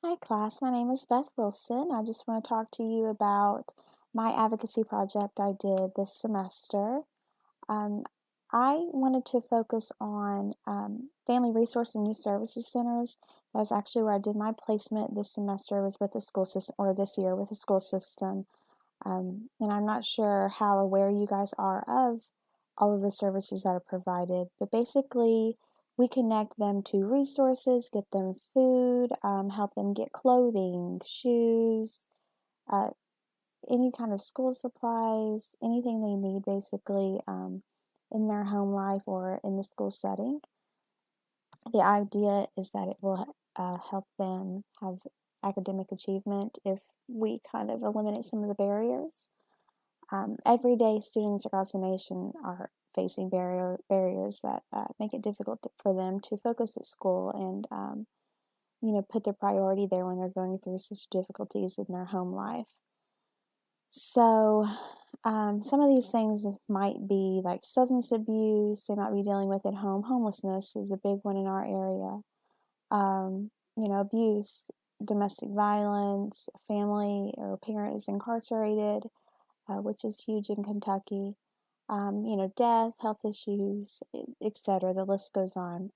Hi class, my name is Beth Wilson. I just want to talk to you about my advocacy project I did this semester. Um, I wanted to focus on family resource and youth services centers. That's actually where I did my placement this semester, was with the school system, or this year with the school system. And I'm not sure how aware you guys are of all of the services that are provided, but basically we connect them to resources, get them food, help them get clothing, shoes, uh, any kind of school supplies, anything they need basically in their home life or in the school setting. The idea is that it will help them have academic achievement if we kind of eliminate some of the barriers. Everyday students across the nation are facing barriers that make it difficult for them to focus at school and put their priority there when they're going through such difficulties in their home life. So some of these things might be like substance abuse. They might be dealing with at home. Homelessness is a big one in our area. Abuse, domestic violence, family or parent is incarcerated, which is huge in Kentucky. Death, health issues, etc. The list goes on.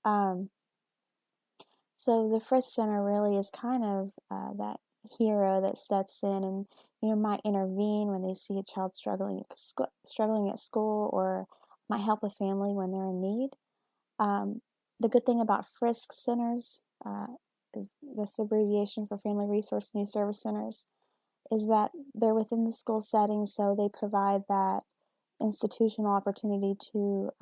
So the Frisk Center really is kind of that hero that steps in and might intervene when they see a child struggling at school, or might help a family when they're in need. The good thing about Frisk centers is this abbreviation for Family Resource and Youth Service Centers, is that they're within the school setting, so they provide that institutional opportunity to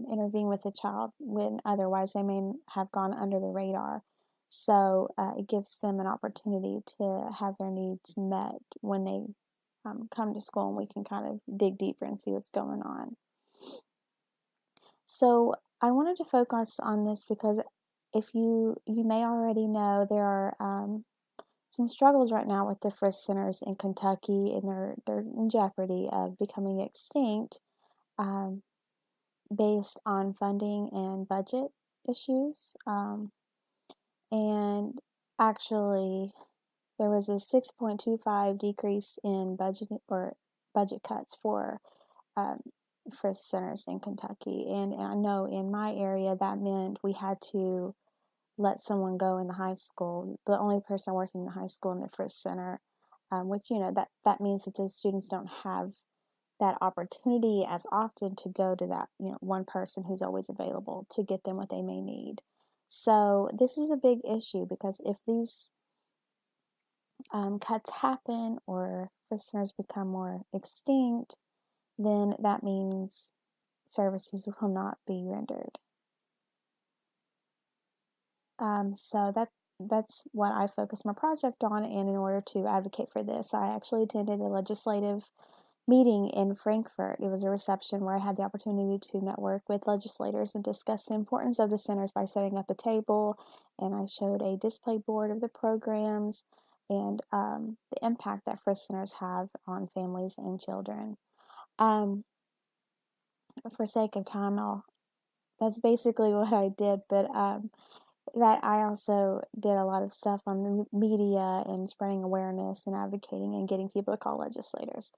intervene with a child when otherwise they may have gone under the radar. So it gives them an opportunity to have their needs met when they come to school, and we can kind of dig deeper and see what's going on. So I wanted to focus on this because if you may already know, there are some struggles right now with the Frisk centers in Kentucky, and they're in jeopardy of becoming extinct based on funding and budget issues. And actually, there was a 6.25 decrease in budget cuts for Frisk centers in Kentucky. And I know in my area that meant we had to let someone go in the high school, the only person working in the high school in the Frisk Center, which, that means that those students don't have that opportunity as often to go to that, one person who's always available to get them what they may need. So this is a big issue, because if these cuts happen or Frisk centers become more extinct, then that means services will not be rendered. So that's what I focused my project on, and in order to advocate for this, I actually attended a legislative meeting in Frankfort. It was a reception where I had the opportunity to network with legislators and discuss the importance of the centers by setting up a table, and I showed a display board of the programs and the impact that Frisk centers have on families and children. For sake of time, that's basically what I did, but that I also did a lot of stuff on the media and spreading awareness and advocating and getting people to call legislators.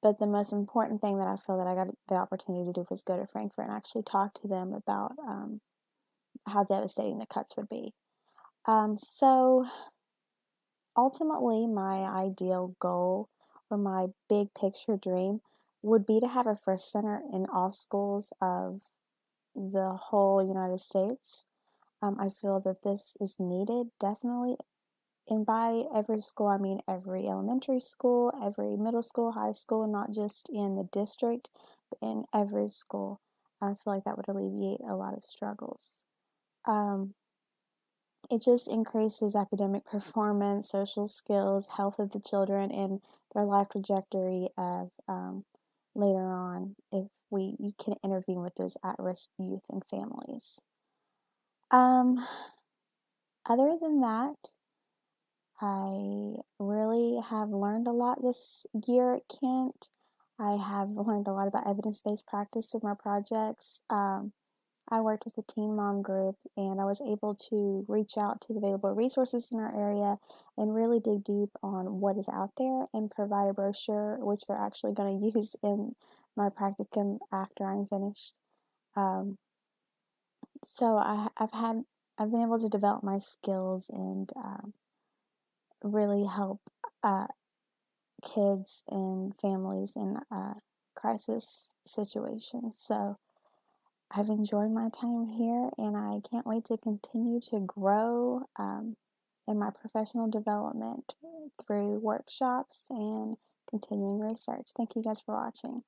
But the most important thing that I feel that I got the opportunity to do was go to Frankfurt and actually talk to them about how devastating the cuts would be. So ultimately, my ideal goal, or my big picture dream, would be to have a Frisk Center in all schools of the whole United States. I feel that this is needed, definitely. And by every school, I mean every elementary school, every middle school, high school, not just in the district, but in every school. I feel like that would alleviate a lot of struggles. It just increases academic performance, social skills, health of the children, and their life trajectory of later on, if you can intervene with those at-risk youth and families. Other than that, I really have learned a lot this year at Kent. I have learned a lot about evidence-based practice of my projects. I worked with a teen mom group, and I was able to reach out to the available resources in our area and really dig deep on what is out there and provide a brochure, which they're actually going to use in my practicum after I'm finished. Um, so I've been able to develop my skills and really help uh, kids and families in crisis situations. So I've enjoyed my time here, and I can't wait to continue to grow in my professional development through workshops and continuing research. Thank you guys for watching.